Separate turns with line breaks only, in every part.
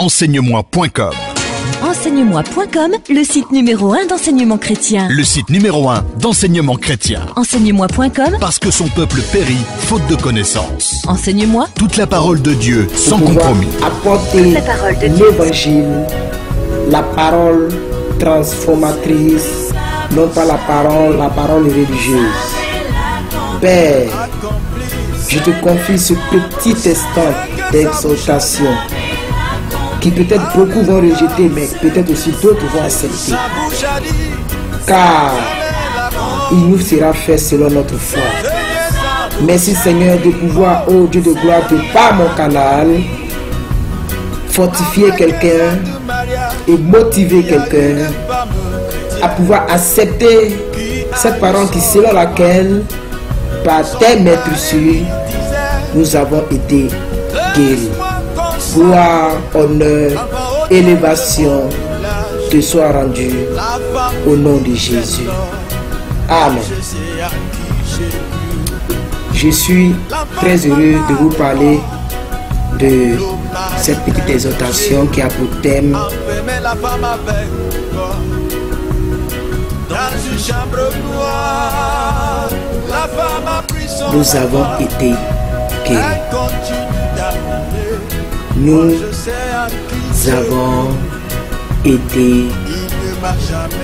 Enseigne-moi.com.
Enseigne-moi.com, le site numéro 1 d'enseignement chrétien.
Le site numéro 1 d'enseignement chrétien.
Enseigne-moi.com,
Parce que son peuple périt faute de connaissances.
Enseigne-moi
Toute la parole de Dieu sans compromis.
Apporter l'évangile, la parole transformatrice, non pas la parole religieuse. Père, je te confie ce petit instant d'exaltation qui peut-être beaucoup vont rejeter, mais peut-être aussi d'autres vont accepter. Car il nous sera fait selon notre foi. Merci Seigneur de pouvoir, ô Dieu de gloire, de par mon canal, fortifier quelqu'un et motiver quelqu'un à pouvoir accepter cette parole qui selon laquelle, par tes maîtres sûrs, nous avons été guéris. Gloire, honneur, élévation te soit rendue au nom de Jésus. Amen. Je suis très heureux de vous parler de cette petite exhortation qui a pour thème nous avons été guéris. Nous avons été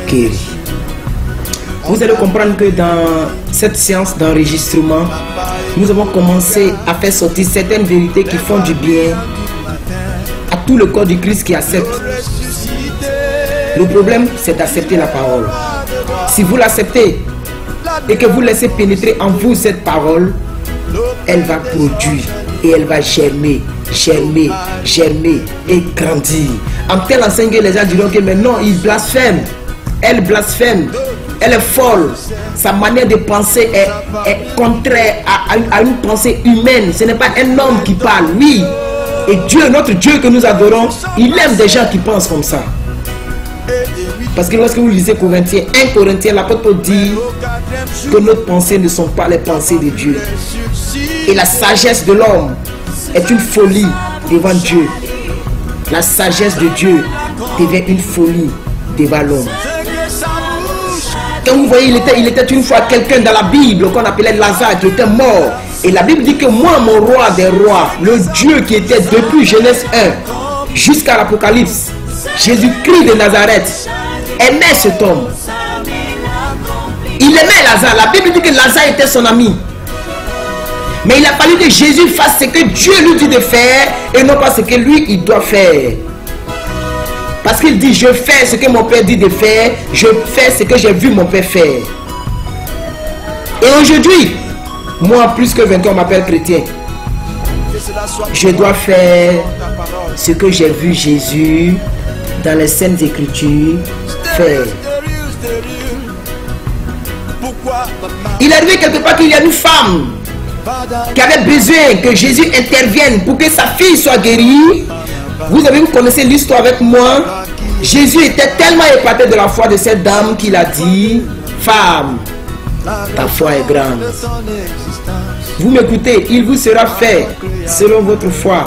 guéris. Vous allez comprendre que dans cette séance d'enregistrement, nous avons commencé à faire sortir certaines vérités qui font du bien à tout le corps du Christ qui accepte. Le problème, c'est d'accepter la parole. Si vous l'acceptez et que vous laissez pénétrer en vous cette parole, elle va produire et elle va germer et grandir. En tel enseigne que les gens diront que mais non, il blasphème, elle blasphème, elle est folle. Sa manière de penser est contraire à une pensée humaine. Ce n'est pas un homme qui parle, oui. Et Dieu, notre Dieu que nous adorons, il aime des gens qui pensent comme ça. Parce que lorsque vous lisez Corinthiens, 1 Corinthiens, l'apôtre Paul dit que nos pensées ne sont pas les pensées de Dieu. Et la sagesse de l'homme est une folie devant Dieu. La sagesse de Dieu devient une folie devant l'homme. Quand vous voyez, il était une fois quelqu'un dans la Bible qu'on appelait Lazare qui était mort. Et la Bible dit que moi, mon roi des rois, le Dieu qui était depuis Genèse 1 jusqu'à l'Apocalypse, Jésus-Christ de Nazareth, aimait cet homme. Il aimait Lazare. La Bible dit que Lazare était son ami. Mais il a fallu que Jésus fasse ce que Dieu lui dit de faire et non pas ce que lui, il doit faire. Parce qu'il dit, je fais ce que mon Père dit de faire, je fais ce que j'ai vu mon Père faire. Et aujourd'hui, moi, plus que 20 ans, on m'appelle chrétien. Je dois faire ce que j'ai vu Jésus dans les Saintes Écritures faire. Il est arrivé quelque part qu'il y a une femme qui avait besoin que Jésus intervienne pour que sa fille soit guérie. Vous connaissez l'histoire avec moi. Jésus était tellement épaté de la foi de cette dame qu'il a dit, femme, ta foi est grande. Vous m'écoutez, il vous sera fait selon votre foi.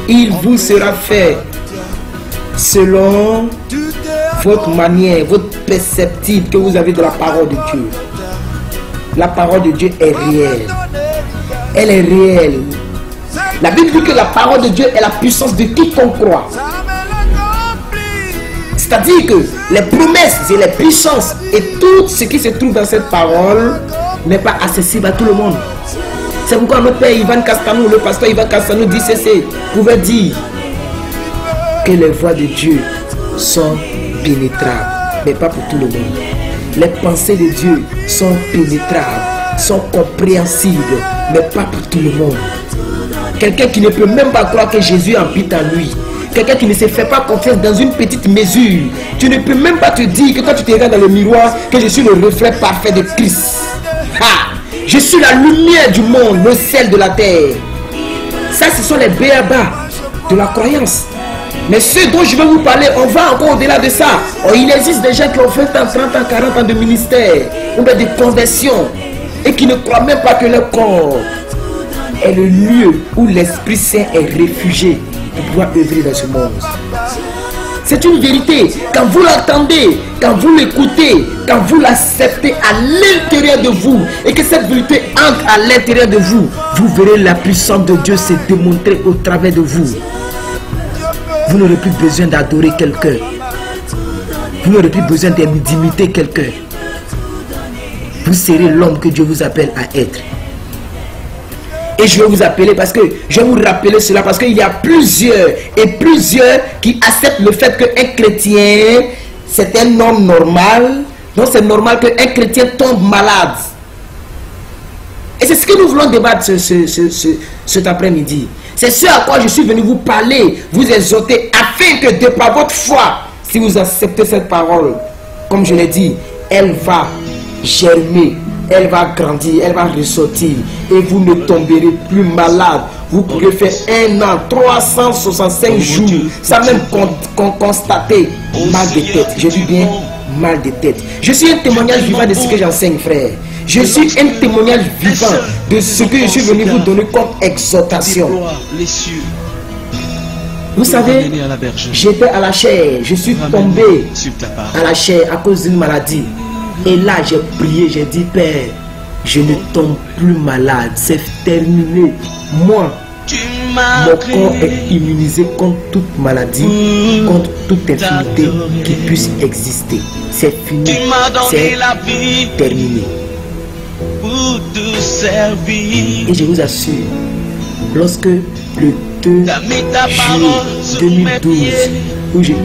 Il vous sera fait selon votre manière, votre perceptive que vous avez de la parole de Dieu. La parole de Dieu est réelle. Elle est réelle. La Bible dit que la parole de Dieu est la puissance de quiconque croit. C'est-à-dire que les promesses et les puissances et tout ce qui se trouve dans cette parole n'est pas accessible à tout le monde. C'est pourquoi notre père Ivan Castanou, le pasteur Ivan Castanou dit ceci, pouvait dire que les voies de Dieu sont pénétrables, mais pas pour tout le monde. Les pensées de Dieu sont pénétrables, sont compréhensibles, mais pas pour tout le monde. Quelqu'un qui ne peut même pas croire que Jésus habite en lui. Quelqu'un qui ne se fait pas confiance dans une petite mesure. Tu ne peux même pas te dire que quand tu te regardes dans le miroir, que je suis le reflet parfait de Christ. Ah, je suis la lumière du monde, le sel de la terre. Ça, ce sont les béabas de la croyance. Mais ceux dont je vais vous parler, on va encore au-delà de ça. Oh, il existe des gens qui ont 20 ans, 30 ans, 40 ans de ministère, ou bien de conversion, et qui ne croient même pas que leur corps est le lieu où l'Esprit Saint est réfugié. pour pouvoir œuvrer dans ce monde. C'est une vérité. Quand vous l'entendez, quand vous l'écoutez, quand vous l'acceptez à l'intérieur de vous et que cette vérité entre à l'intérieur de vous, vous verrez la puissance de Dieu se démontrer au travers de vous. Vous n'aurez plus besoin d'adorer quelqu'un. Vous n'aurez plus besoin d'imiter quelqu'un. Vous serez l'homme que Dieu vous appelle à être. Et je vais vous appeler parce que je vais vous rappeler cela parce qu'il y a plusieurs qui acceptent le fait qu'un chrétien c'est un homme normal. Donc c'est normal qu'un chrétien tombe malade. Et c'est ce que nous voulons débattre cet après-midi. C'est ce à quoi je suis venu vous parler, vous exhorter, afin que de par votre foi, si vous acceptez cette parole, comme je l'ai dit, elle va germer, elle va grandir, elle va ressortir, et vous ne tomberez plus malade. Vous pourrez faire 1 an, 365 jours, sans même constater mal de tête. Je dis bien mal de tête. Je suis un témoignage vivant de ce que j'enseigne, frère. Je suis un témoignage vivant de ce que je suis venu vous donner comme exhortation. Vous savez, j'étais à la chair, je suis tombé à la chair à cause d'une maladie. Et là, j'ai prié, j'ai dit, Père, je ne tombe plus malade, c'est terminé. Moi, mon corps est immunisé contre toute maladie, contre toute infirmité qui puisse exister. C'est fini, c'est terminé. Et je vous assure, lorsque le 2 juillet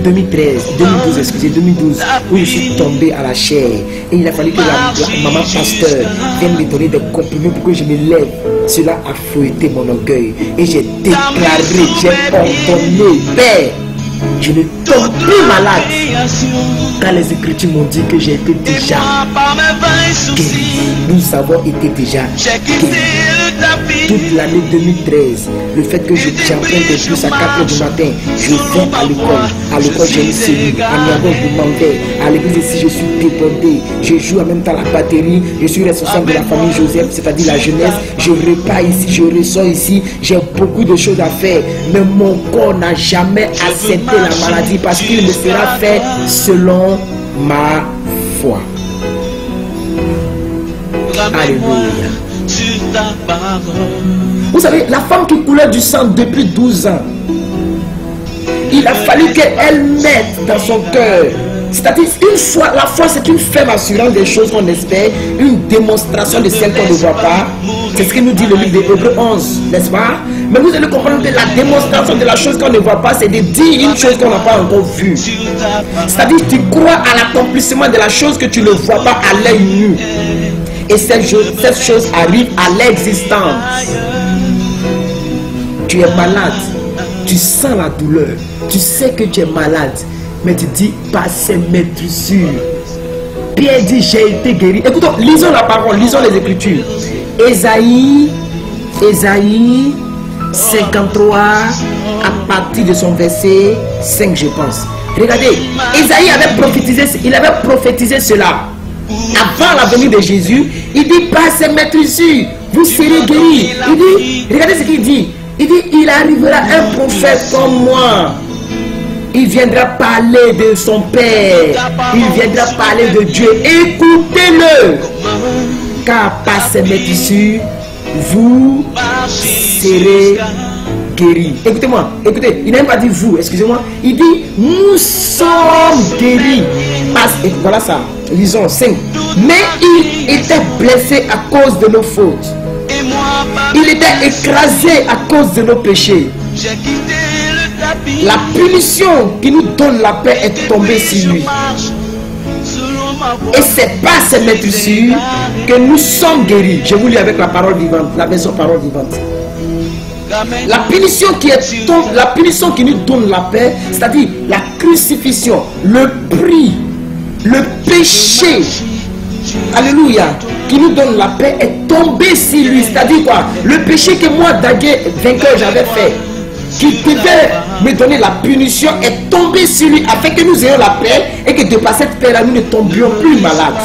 2012, où je suis tombé à la chair, et il a fallu que la maman pasteur vienne me donner des comprimés pour que je me lève. Cela a fouetté mon orgueil et j'ai déclaré, j'ai ordonné, Père, je ne tombe plus malade. Quand les Écritures m'ont dit que j'ai été déjà guéri, nous avons été déjà guéris. Toute l'année 2013, le fait que j'emprunte de plus à 4 h du matin, je vais à l'école. À l'école, j'ai une cellule. À Niago, je demandais. À l'église ici, je suis débordé. Je joue en même temps la batterie. Je suis responsable de la famille Joseph, c'est-à-dire la jeunesse. Je repars ici, je ressors ici. J'ai beaucoup de choses à faire. Mais mon corps n'a jamais accepté la maladie parce qu'il me sera fait selon ma foi. Alléluia. Vous savez, la femme qui coulait du sang depuis 12 ans, il a fallu qu'elle mette dans son cœur, c'est-à-dire une foi, la foi c'est une ferme assurance des choses qu'on espère, une démonstration de celles qu'on ne voit pas. C'est ce que nous dit le livre des Hébreux 11, n'est-ce pas? Mais vous allez comprendre que la démonstration de la chose qu'on ne voit pas, c'est de dire une chose qu'on n'a pas encore vue. C'est-à-dire tu crois à l'accomplissement de la chose que tu ne vois pas à l'œil nu. Et cette chose arrive à l'existence. Tu es malade, tu sens la douleur, tu sais que tu es malade, mais tu dis, passez mes tressures. Pierre dit, j'ai été guéri. Écoutons, lisons la parole, lisons les Écritures. Ésaïe 53, à partir de son verset 5, je pense. Regardez, Ésaïe avait prophétisé cela. Avant la venue de Jésus, il dit, passez mes tressures, vous serez guéris. Il dit, regardez ce qu'il dit. Il dit, il arrivera un prophète comme moi. Il viendra parler de son Père. Il viendra parler de Dieu. Écoutez-le. Car par ces tressures, vous serez guéris. Écoutez-moi, écoutez, il n'a même pas dit vous, excusez-moi. Il dit, nous sommes guéris. Et voilà ça, lisons 5. Mais il était blessé à cause de nos fautes. Il était écrasé à cause de nos péchés. La punition qui nous donne la paix est tombée sur lui. Et c'est par ces blessures que nous sommes guéris. Je vous lis avec la parole vivante, la version parole vivante. La punition qui nous donne la paix, c'est-à-dire la crucifixion, le prix, le péché, alléluia, qui nous donne la paix est tombé sur lui. C'est-à-dire quoi? Le péché que moi, Daguet, vainqueur, j'avais fait, qui devait me donner la punition, est tombé sur lui afin que nous ayons la paix et que de par cette paix-là, nous ne tombions plus malades.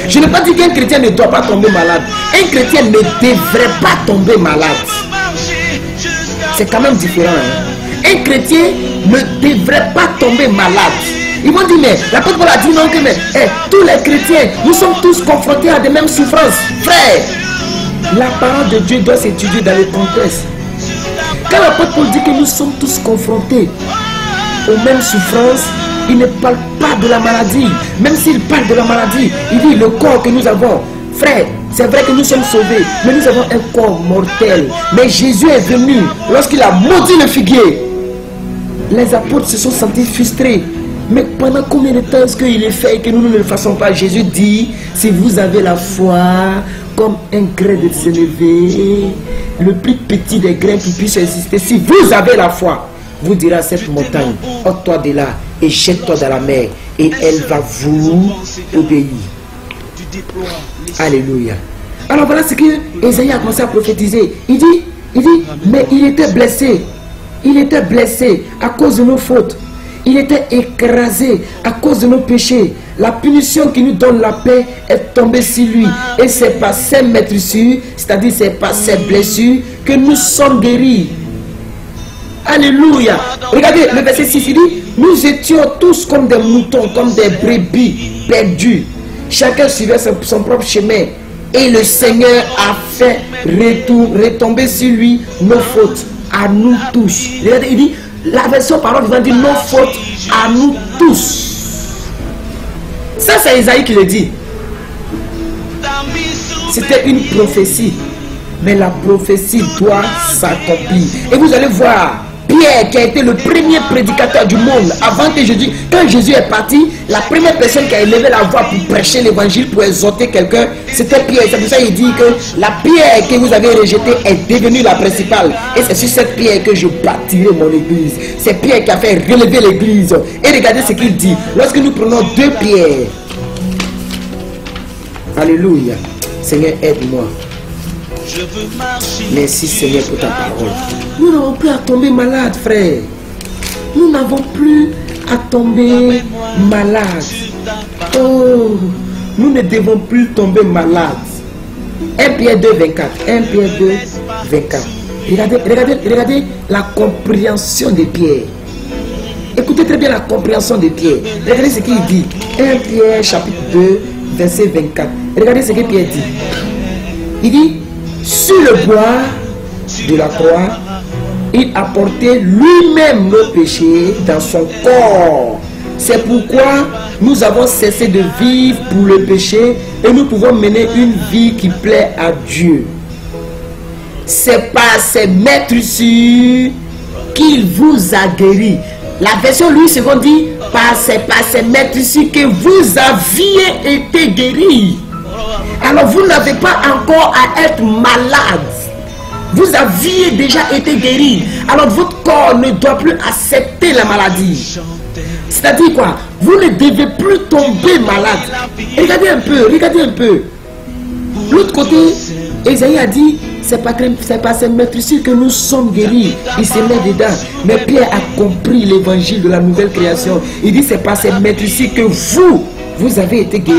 Je n'ai pas dit qu'un chrétien ne doit pas tomber malade. Un chrétien ne devrait pas tomber malade. C'est quand même différent. Hein. Un chrétien ne devrait pas tomber malade. Ils vont dire, mais l'apôtre Paul a dit non, que mais, tous les chrétiens, nous sommes tous confrontés à des mêmes souffrances. Frère, la parole de Dieu doit s'étudier dans le contexte. Quand l'apôtre Paul dit que nous sommes tous confrontés aux mêmes souffrances, il ne parle pas de la maladie. Même s'il parle de la maladie, il dit le corps que nous avons. Frère, c'est vrai que nous sommes sauvés, mais nous avons un corps mortel. Mais Jésus est venu lorsqu'il a maudit le figuier. Les apôtres se sont sentis frustrés. Mais pendant combien de temps est-ce qu'il est fait et que nous ne le fassons pas? Jésus dit, si vous avez la foi comme un grain de sénévé, le plus petit des grains qui puisse exister, si vous avez la foi, vous direz à cette montagne, ôte-toi de là et jette-toi dans la mer, et elle va vous obéir. Alléluia. Alors voilà ce que Ésaïe a commencé à prophétiser. Il dit, mais il était blessé. Il était blessé à cause de nos fautes. Il était écrasé à cause de nos péchés. La punition qui nous donne la paix est tombée sur lui. Et c'est par ses meurtrissures, c'est-à-dire c'est par ses blessures, que nous sommes guéris. Alléluia. Regardez le verset 6, il dit, nous étions tous comme des moutons, comme des brebis perdus. Chacun suivait son propre chemin. Et le Seigneur a fait retomber sur lui nos fautes. À nous tous. Regardez, il dit, la version parole vivante dit nos fautes à nous tous. Ça c'est Isaïe qui le dit. C'était une prophétie. Mais la prophétie doit s'accomplir. Et vous allez voir, Pierre qui a été le premier prédicateur du monde avant que Jésus, quand Jésus est parti, la première personne qui a élevé la voix pour prêcher l'évangile, pour exhorter quelqu'un, c'était Pierre. C'est pour ça qu'il dit que la pierre que vous avez rejetée est devenue la principale. Et c'est sur cette pierre que je bâtirai mon église. C'est Pierre qui a fait relever l'église. Et regardez ce qu'il dit. Lorsque nous prenons deux pierres, alléluia, Seigneur aide-moi. Merci Seigneur pour ta parole. Nous n'avons plus à tomber malade, frère. Nous n'avons plus à tomber malade. Oh, nous ne devons plus tomber malade. 1 Pierre 2, 24. 1 Pierre 2, 24. Regardez la compréhension de Pierre. Écoutez très bien la compréhension de Pierre. Regardez ce qu'il dit. 1 Pierre chapitre 2, verset 24. Regardez ce que Pierre dit. Il dit, sur le bois de la croix, il a porté lui-même nos péchés dans son corps. C'est pourquoi nous avons cessé de vivre pour le péché et nous pouvons mener une vie qui plaît à Dieu. C'est par ses meurtrissures qu'il vous a guéri. La version Louis II dit, c'est par ses meurtrissures que vous aviez été guéris. Alors vous n'avez pas encore à être malade. Vous aviez déjà été guéri. Alors votre corps ne doit plus accepter la maladie. C'est-à-dire quoi? Vous ne devez plus tomber malade. Regardez un peu. L'autre côté, Ésaïe a dit, c'est pas ces meurtrissures que nous sommes guéris. Il se met dedans. Mais Pierre a compris l'évangile de la nouvelle création. Il dit, c'est pas ces meurtrissures que vous avez été guéris.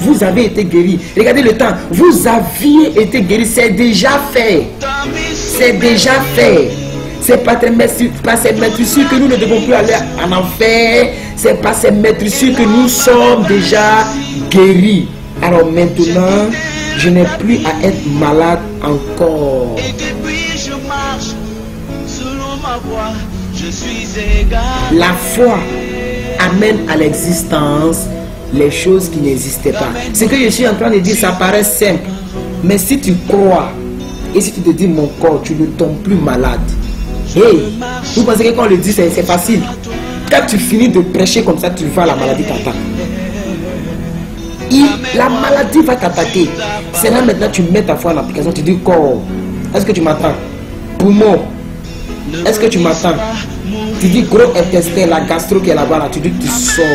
Vous avez été guéris. Regardez le temps. Vous aviez été guéris. C'est déjà fait. C'est déjà fait. C'est pas ces meurtrissures que nous ne devons plus aller en enfer. C'est pas ces meurtrissures que nous sommes déjà guéris. Alors maintenant, je n'ai plus à être malade encore. Et depuis je marche selon ma voie, je suis égal. La foi amène à l'existence les choses qui n'existaient pas. Ce que je suis en train de dire, ça paraît simple. Mais si tu crois et si tu te dis mon corps, tu ne tombes plus malade. Hey, vous pensez que quand on le dit, c'est facile. Quand tu finis de prêcher comme ça, tu vois la maladie t'attaque. La maladie va t'attaquer. C'est là maintenant tu mets ta foi en application. Tu dis corps, est-ce que tu m'attends? Poumon, est-ce que tu m'attends? Tu dis gros intestin, la gastro qui est là-bas, là, tu dis que tu sors.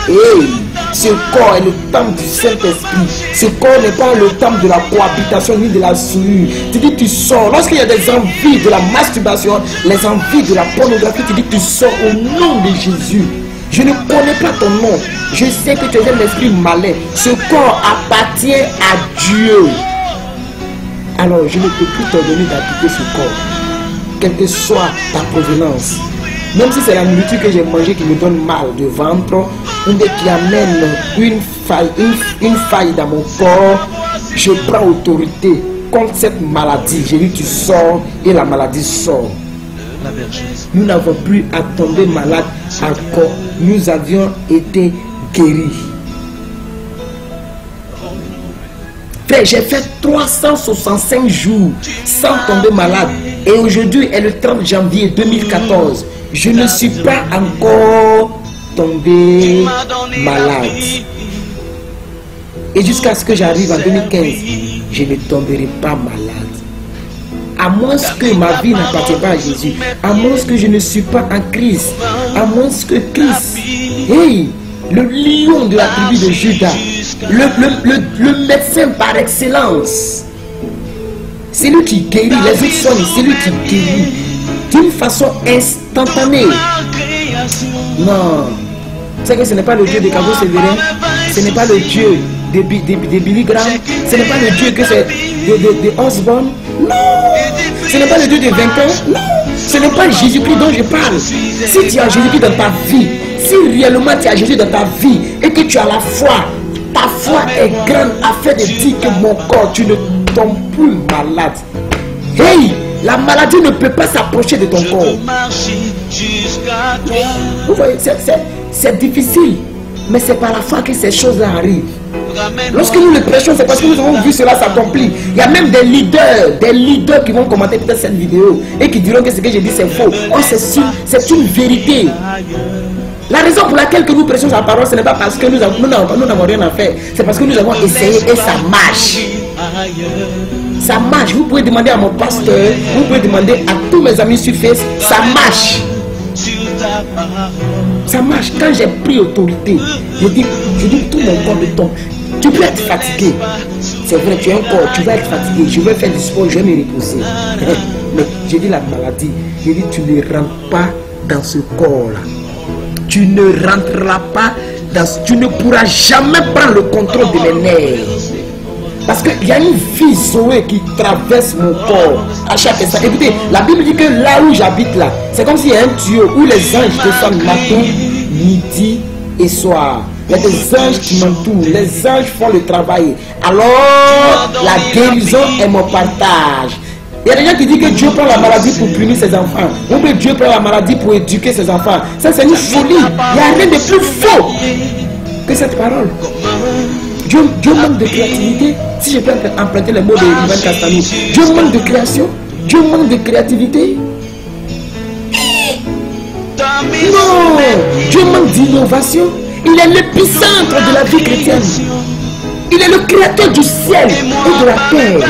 Hey, ce corps est le temple du Saint-Esprit. Ce corps n'est pas le temple de la cohabitation ni de la souillure. Tu dis que tu sors. Lorsqu'il y a des envies de la masturbation, les envies de la pornographie, tu dis que tu sors au nom de Jésus. Je ne connais pas ton nom. Je sais que tu es un esprit malin. Ce corps appartient à Dieu. Alors je ne peux plus t'ordonner d'appliquer ce corps. quelle que soit ta provenance. Même si c'est la nourriture que j'ai mangée qui me donne mal de ventre, ou bien qui amène une faille dans mon corps, je prends autorité contre cette maladie. J'ai dit tu sors et la maladie sort. Nous n'avons plus à tomber malade encore. Nous avions été guéris. Frère, j'ai fait 365 jours sans tomber malade. Et aujourd'hui est le 30 janvier 2014. Je ne suis pas encore tombé malade. Et jusqu'à ce que j'arrive en 2015, je ne tomberai pas malade. À moins que ma vie n'appartient pas à Jésus. À moins que je ne suis pas en Christ. À moins que Christ, hey, le lion de la tribu de Judas, le médecin par excellence, c'est lui qui guérit. Les autres sont, c'est lui qui guérit d'une façon instantanée. Non, c'est que ce n'est pas le Dieu de Cabo Sévérin, ce n'est pas le Dieu de Billy Graham, ce n'est pas le Dieu que c'est de Osborne. Non, ce n'est pas le Dieu de 20 ans. Non, ce n'est pas Jésus-Christ dont je parle. Si tu as Jésus-Christ dans ta vie, si réellement tu as Jésus dans ta vie et que tu as la foi, ta foi est grande afin de dire que mon corps, tu ne tombes plus malade. Hey, la maladie ne peut pas s'approcher de ton corps. Vous voyez, c'est difficile, mais c'est par la foi que ces choses-là arrivent. Lorsque nous le prêchons, c'est parce que nous avons vu cela s'accomplir. Il y a même des leaders qui vont commenter peut-être cette vidéo et qui diront que ce que j'ai dit c'est faux. Oh, c'est une vérité. La raison pour laquelle que nous prêchons la parole, ce n'est pas parce que nous n'avons rien à faire. C'est parce que nous avons essayé et ça marche. Ça marche. Vous pouvez demander à mon pasteur, vous pouvez demander à tous mes amis sur Facebook, ça marche. Ça marche. Quand j'ai pris autorité, je dis tout mon corps de tombe. Tu peux être fatigué. C'est vrai, tu as un corps, tu vas être fatigué. Je vais faire du sport, je vais me reposer. Mais je dis la maladie, je dis tu ne rentres pas dans ce corps-là. Tu ne rentreras pas dans ce... Tu ne pourras jamais prendre le contrôle de mes nerfs. Parce qu'il y a une vie Zoé qui traverse mon corps à chaque instant. Écoutez, la Bible dit que là où j'habite là, c'est comme s'il y a un tuyau où les anges descendent matin, midi et soir. Il y a des anges qui m'entourent. Les anges font le travail. Alors, la guérison est mon partage. Il y a des gens qui disent que Dieu prend la maladie pour punir ses enfants. Ou que Dieu prend la maladie pour éduquer ses enfants. Ça, c'est une folie. Il n'y a rien de plus faux que cette parole. Dieu manque de créativité. Si je peux emprunter les mots de Ivan Castanou, Dieu manque de création. Dieu manque de créativité. Non, Dieu manque d'innovation. Il est l'épicentre de la vie chrétienne. Il est le créateur du ciel et de la terre.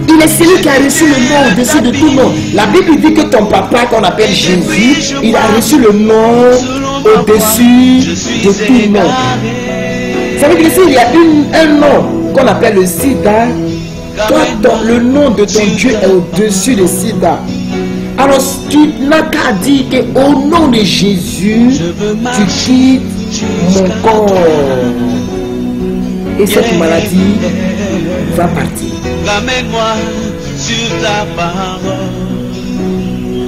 Il est celui qui a reçu le nom au-dessus de tout nom. La Bible dit que ton papa qu'on appelle Jésus, il a reçu le nom au-dessus de tout nom. Ça veut dire que s'il y a un nom qu'on appelle le sida, toi, le nom de ton Dieu est au-dessus de sida. Alors tu n'as qu'à dire qu'au nom de Jésus, tu quittes mon corps. Et cette maladie va partir. Ramène-moi sur ta parole.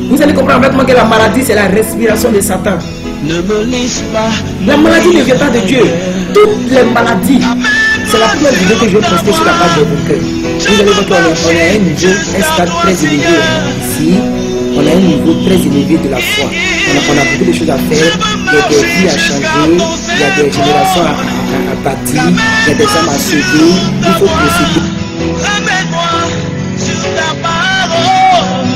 Vous allez comprendre avec moi que la maladie, c'est la respiration de Satan. Ne me laisse pas. La maladie ne vient pas de Dieu. Toutes les maladies, c'est la première vidéo que je vais poster sur la page de mon cœur. Vous allez voir qu'on a un niveau, un stade très élevé ici. On a un niveau très élevé de la foi. On a beaucoup de choses à faire. Il y a des vies à changer. Il y a des générations à bâtir. Il y a des âmes à sauver. Il faut procéder. Ramène-moi sur ta parole.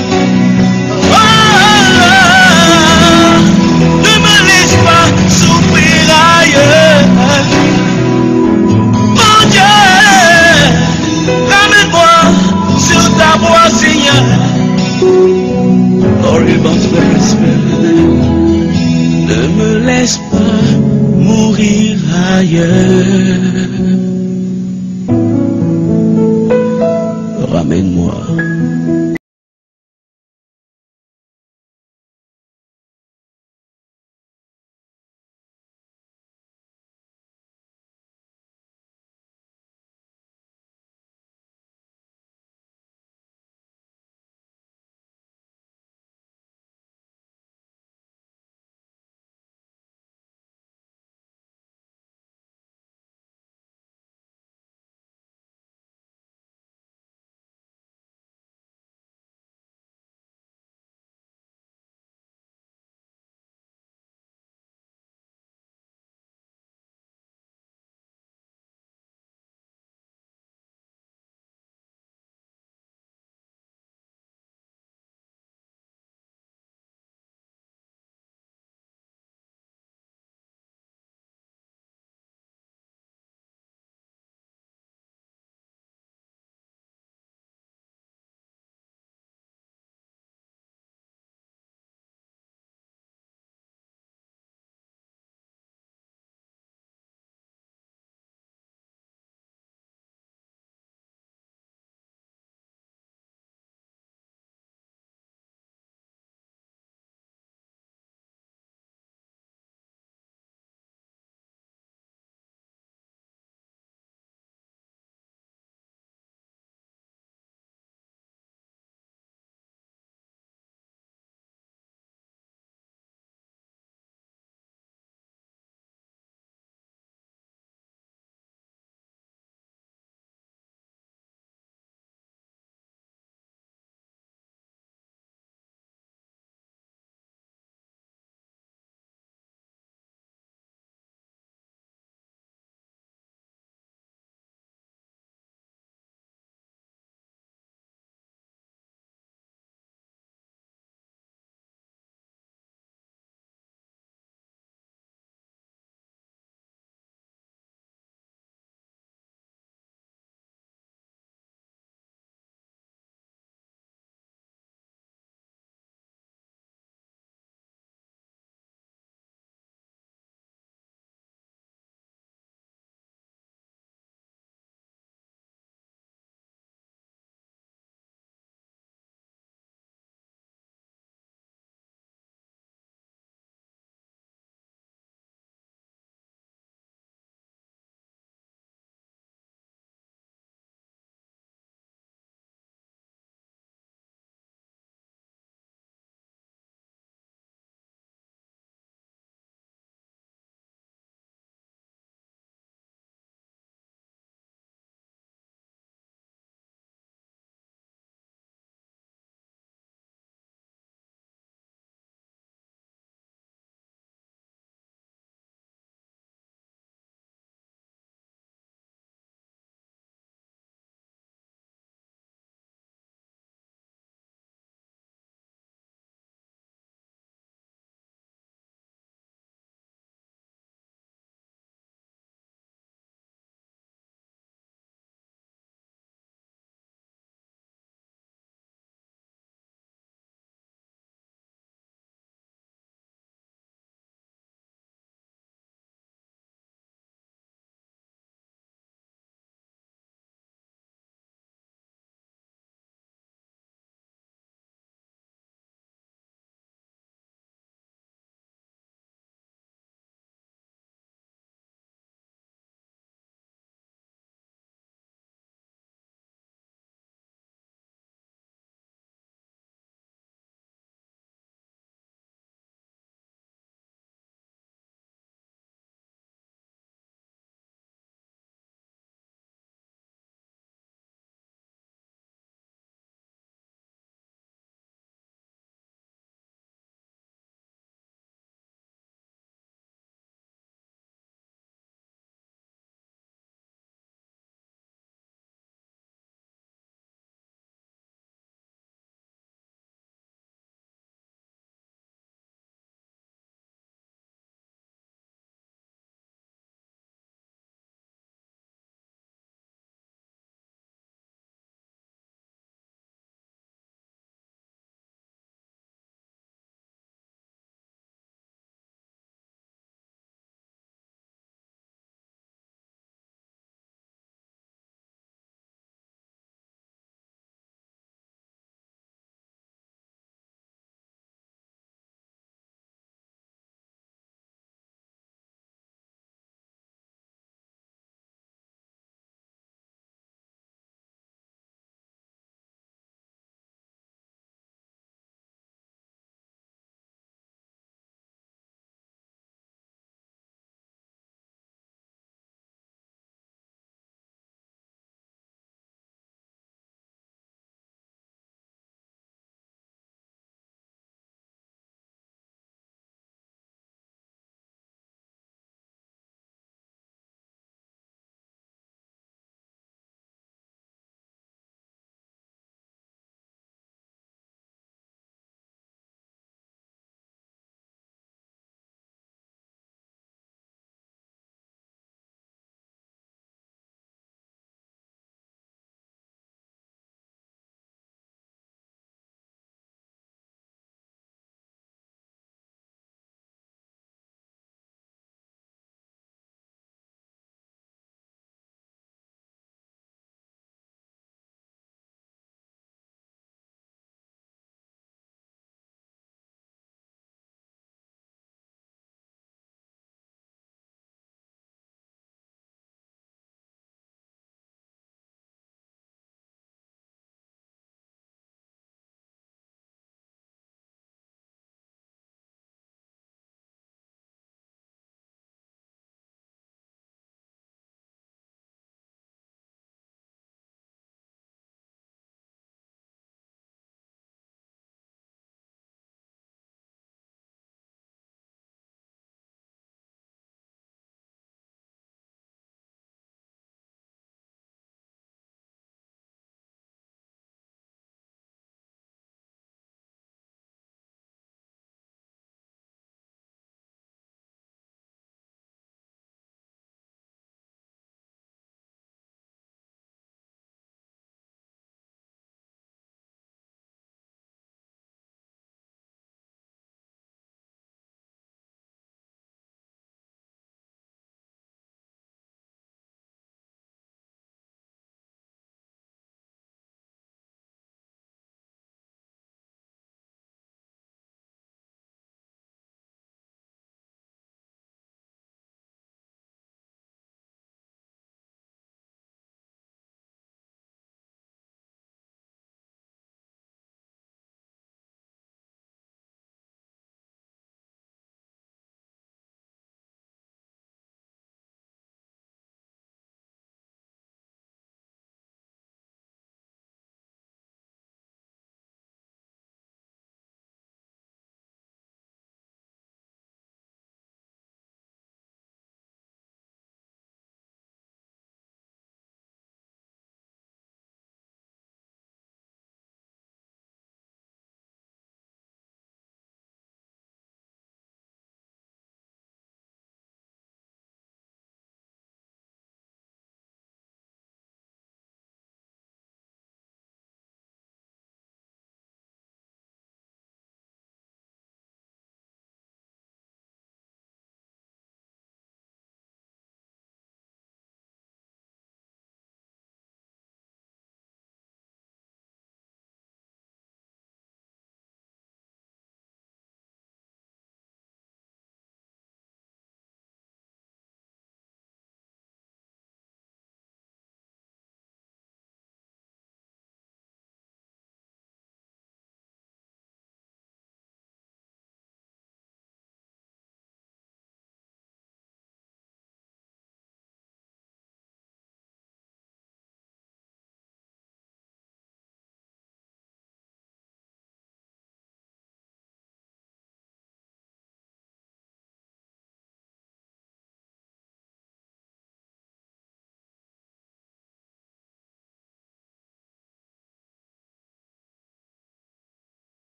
Ne me laisse pas souffrir ailleurs. Mon Dieu, ramène-moi sur ta voie, Seigneur. Ne me laisse pas mourir ailleurs.